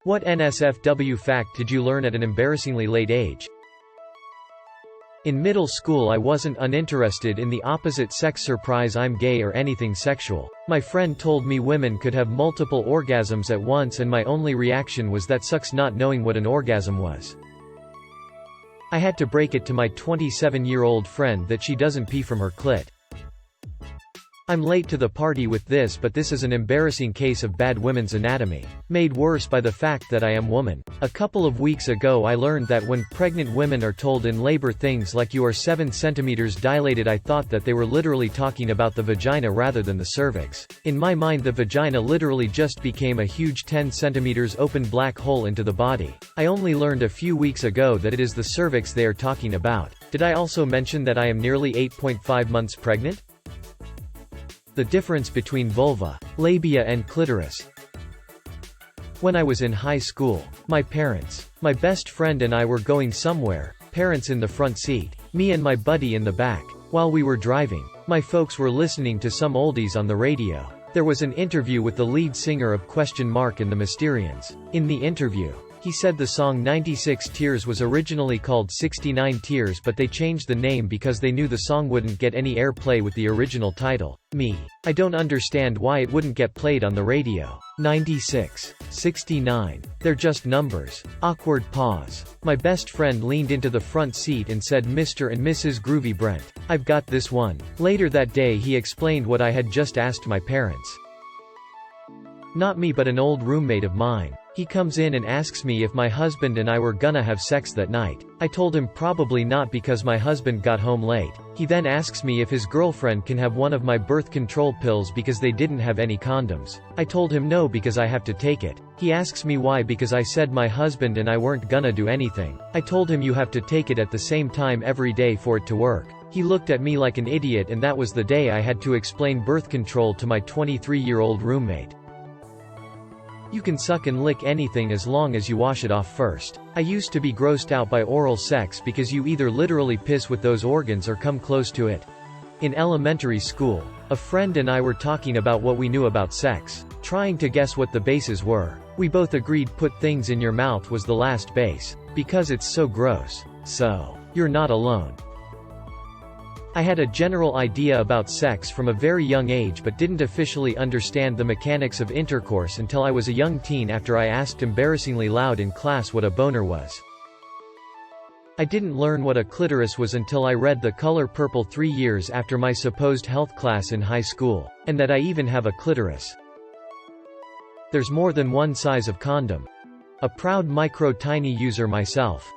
What NSFW fact did you learn at an embarrassingly late age? In middle school I wasn't uninterested in the opposite sex. Surprise, I'm gay or anything sexual. My friend told me women could have multiple orgasms at once and my only reaction was that sucks, not knowing what an orgasm was. I had to break it to my 27-year-old friend that she doesn't pee from her clit. I'm late to the party with this, but this is an embarrassing case of bad women's anatomy, made worse by the fact that I am woman. A couple of weeks ago I learned that when pregnant women are told in labor things like you are 7 centimeters dilated, I thought that they were literally talking about the vagina rather than the cervix. In my mind the vagina literally just became a huge 10 centimeters open black hole into the body. I only learned a few weeks ago that it is the cervix they are talking about. Did I also mention that I am nearly 8.5 months pregnant? The difference between vulva, labia and clitoris. When I was in high school, my parents, my best friend and I were going somewhere, parents in the front seat, me and my buddy in the back. While we were driving, my folks were listening to some oldies on the radio. There was an interview with the lead singer of and the Mysterians. In the interview, he said the song 96 Tears was originally called 69 Tears, but they changed the name because they knew the song wouldn't get any airplay with the original title. Me. I don't understand why it wouldn't get played on the radio. 96. 69. They're just numbers. Awkward pause. My best friend leaned into the front seat and said, "Mr. and Mrs. Groovy Brent, I've got this one." Later that day he explained what I had just asked my parents. Not me but an old roommate of mine. He comes in and asks me if my husband and I were gonna have sex that night. I told him probably not because my husband got home late. He then asks me if his girlfriend can have one of my birth control pills because they didn't have any condoms. I told him no because I have to take it. He asks me why because I said my husband and I weren't gonna do anything. I told him you have to take it at the same time every day for it to work. He looked at me like an idiot, and that was the day I had to explain birth control to my 23-year-old roommate. You can suck and lick anything as long as you wash it off first. I used to be grossed out by oral sex because you either literally piss with those organs or come close to it. In elementary school, a friend and I were talking about what we knew about sex, trying to guess what the bases were. We both agreed put things in your mouth was the last base, because it's so gross. So, you're not alone. I had a general idea about sex from a very young age but didn't officially understand the mechanics of intercourse until I was a young teen, after I asked embarrassingly loud in class what a boner was. I didn't learn what a clitoris was until I read The Color Purple 3 years after my supposed health class in high school, and that I even have a clitoris. There's more than one size of condom. A proud micro-tiny user myself.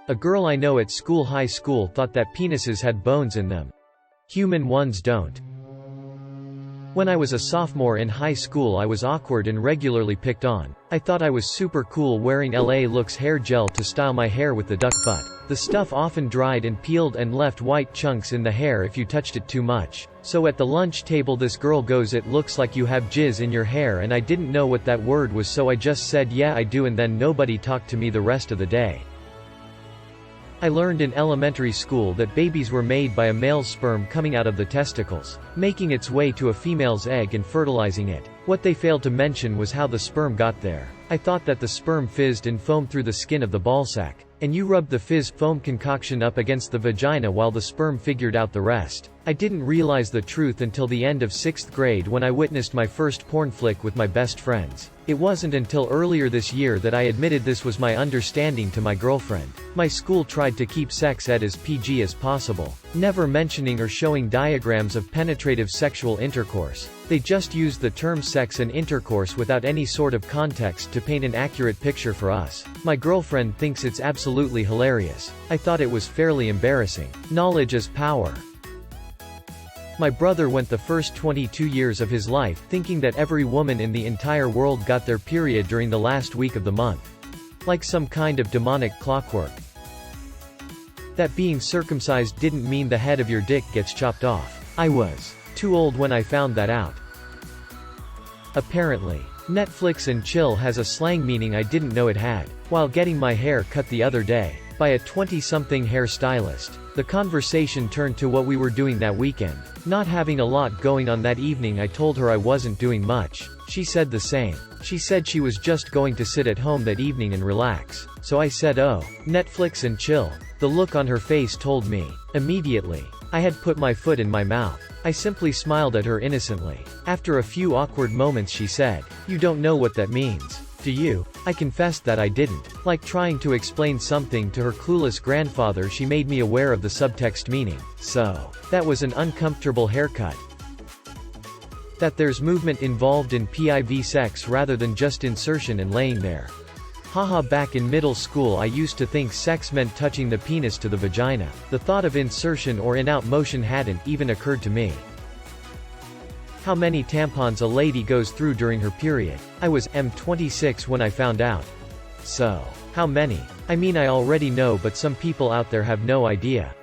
A girl I know at high school thought that penises had bones in them. Human ones don't. When I was a sophomore in high school I was awkward and regularly picked on. I thought I was super cool wearing LA Looks hair gel to style my hair with the duck butt. The stuff often dried and peeled and left white chunks in the hair if you touched it too much. So at the lunch table this girl goes, "It looks like you have jizz in your hair," and I didn't know what that word was, so I just said, "Yeah I do," and then nobody talked to me the rest of the day. I learned in elementary school that babies were made by a male's sperm coming out of the testicles, making its way to a female's egg and fertilizing it. What they failed to mention was how the sperm got there. I thought that the sperm fizzed and foamed through the skin of the ballsack, and you rubbed the fizz foam concoction up against the vagina while the sperm figured out the rest. I didn't realize the truth until the end of 6th grade when I witnessed my first porn flick with my best friends. It wasn't until earlier this year that I admitted this was my understanding to my girlfriend. My school tried to keep sex ed as PG as possible, never mentioning or showing diagrams of penetrative sexual intercourse. They just used the term sex and intercourse without any sort of context to paint an accurate picture for us. My girlfriend thinks it's absolutely hilarious. I thought it was fairly embarrassing. Knowledge is power. My brother went the first 22 years of his life thinking that every woman in the entire world got their period during the last week of the month. Like some kind of demonic clockwork. That being circumcised didn't mean the head of your dick gets chopped off. I was too old when I found that out. Apparently, Netflix and chill has a slang meaning I didn't know it had. While getting my hair cut the other day, by a 20-something hairstylist, the conversation turned to what we were doing that weekend. Not having a lot going on that evening, I told her I wasn't doing much. She said the same. She said she was just going to sit at home that evening and relax. So I said, oh, Netflix and chill. The look on her face told me. Immediately. I had put my foot in my mouth. I simply smiled at her innocently. After a few awkward moments she said, "You don't know what that means, do you?" I confessed that I didn't. Like trying to explain something to her clueless grandfather, she made me aware of the subtext meaning. So, that was an uncomfortable haircut. That there's movement involved in PIV sex rather than just insertion and laying there. Haha, back in middle school I used to think sex meant touching the penis to the vagina. The thought of insertion or in-out motion hadn't even occurred to me. How many tampons a lady goes through during her period? I was 26 when I found out. So, how many? I mean, I already know, but some people out there have no idea.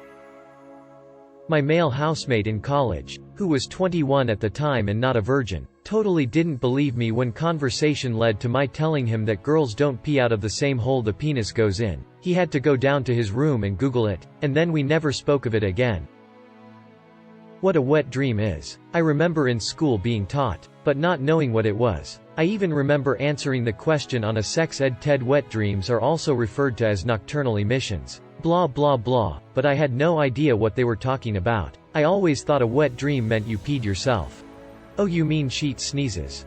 My male housemate in college, who was 21 at the time and not a virgin, totally didn't believe me when conversation led to my telling him that girls don't pee out of the same hole the penis goes in. He had to go down to his room and Google it, and then we never spoke of it again. What a wet dream is. I remember in school being taught, but not knowing what it was. I even remember answering the question on a sex ed TED. Wet dreams are also referred to as nocturnal emissions. Blah blah blah, but I had no idea what they were talking about. I always thought a wet dream meant you peed yourself. Oh, you mean sheet sneezes?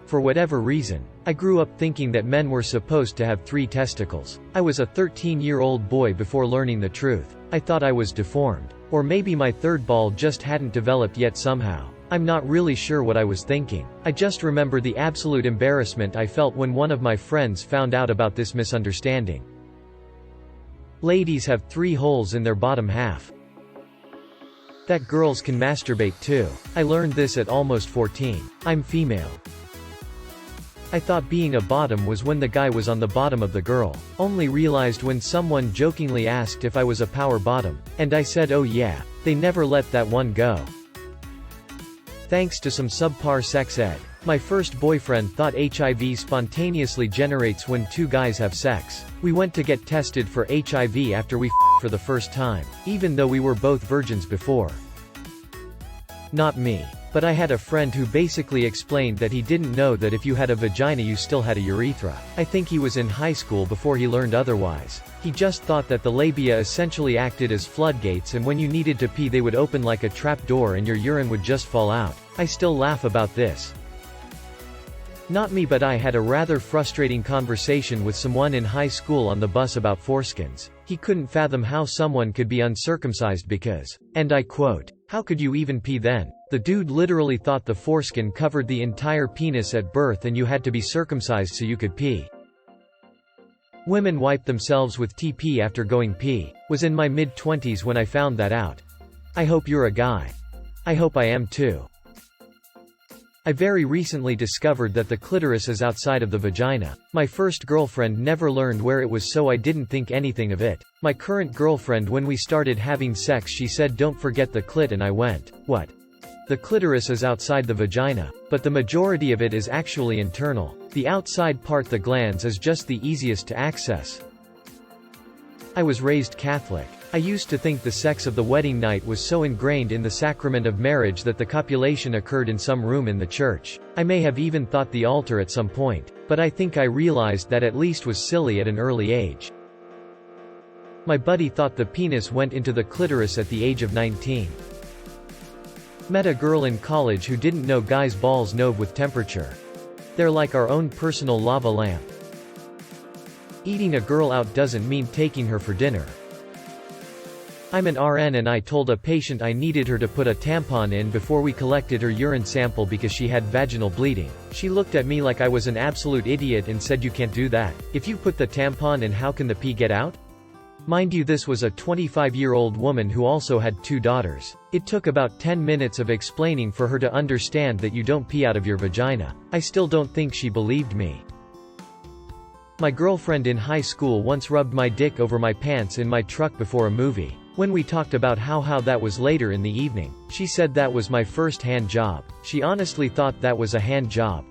For whatever reason, I grew up thinking that men were supposed to have 3 testicles. I was a 13-year-old boy before learning the truth. I thought I was deformed. Or maybe my third ball just hadn't developed yet somehow. I'm not really sure what I was thinking. I just remember the absolute embarrassment I felt when one of my friends found out about this misunderstanding. Ladies have 3 holes in their bottom half. That girls can masturbate too. I learned this at almost 14. I'm female. I thought being a bottom was when the guy was on the bottom of the girl. Only realized when someone jokingly asked if I was a power bottom, and I said, oh yeah. They never let that one go. Thanks to some subpar sex ed, my first boyfriend thought HIV spontaneously generates when 2 guys have sex. We went to get tested for HIV after we for the first time, even though we were both virgins before. Not me. But I had a friend who basically explained that he didn't know that if you had a vagina you still had a urethra. I think he was in high school before he learned otherwise. He just thought that the labia essentially acted as floodgates, and when you needed to pee they would open like a trap door and your urine would just fall out. I still laugh about this. Not me, but I had a rather frustrating conversation with someone in high school on the bus about foreskins. He couldn't fathom how someone could be uncircumcised because, and I quote, "How could you even pee then?" The dude literally thought the foreskin covered the entire penis at birth and you had to be circumcised so you could pee. Women wipe themselves with TP after going pee. Was in my mid-20s when I found that out. I hope you're a guy. I hope I am too. I very recently discovered that the clitoris is outside of the vagina. My first girlfriend never learned where it was, so I didn't think anything of it. My current girlfriend, when we started having sex, she said don't forget the clit, and I went, what? The clitoris is outside the vagina, but the majority of it is actually internal. The outside part, the glans, is just the easiest to access. I was raised Catholic. I used to think the sex of the wedding night was so ingrained in the sacrament of marriage that the copulation occurred in some room in the church. I may have even thought the altar at some point, but I think I realized that at least was silly at an early age. My buddy thought the penis went into the clitoris at the age of 19. Met a girl in college who didn't know guys' balls nove with temperature. They're like our own personal lava lamp. Eating a girl out doesn't mean taking her for dinner. I'm an RN and I told a patient I needed her to put a tampon in before we collected her urine sample because she had vaginal bleeding. She looked at me like I was an absolute idiot and said, "You can't do that. If you put the tampon in, how can the pee get out?" Mind you, this was a 25-year-old woman who also had 2 daughters. It took about 10 minutes of explaining for her to understand that you don't pee out of your vagina. I still don't think she believed me. My girlfriend in high school once rubbed my dick over my pants in my truck before a movie. When we talked about how that was later in the evening, she said that was my first hand job. She honestly thought that was a hand job.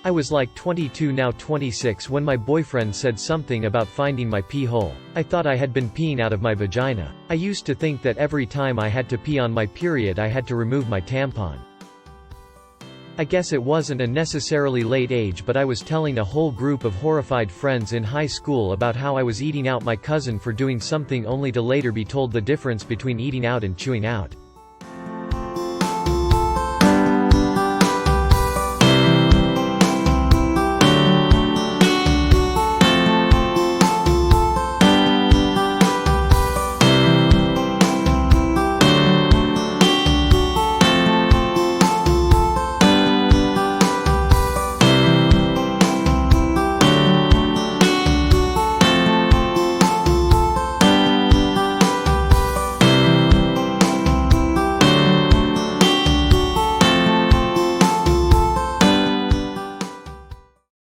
I was like 22, now 26, when my boyfriend said something about finding my pee hole. I thought I had been peeing out of my vagina. I used to think that every time I had to pee on my period I had to remove my tampon. I guess it wasn't a necessarily late age, but I was telling a whole group of horrified friends in high school about how I was eating out my cousin for doing something only to later be told the difference between eating out and chewing out.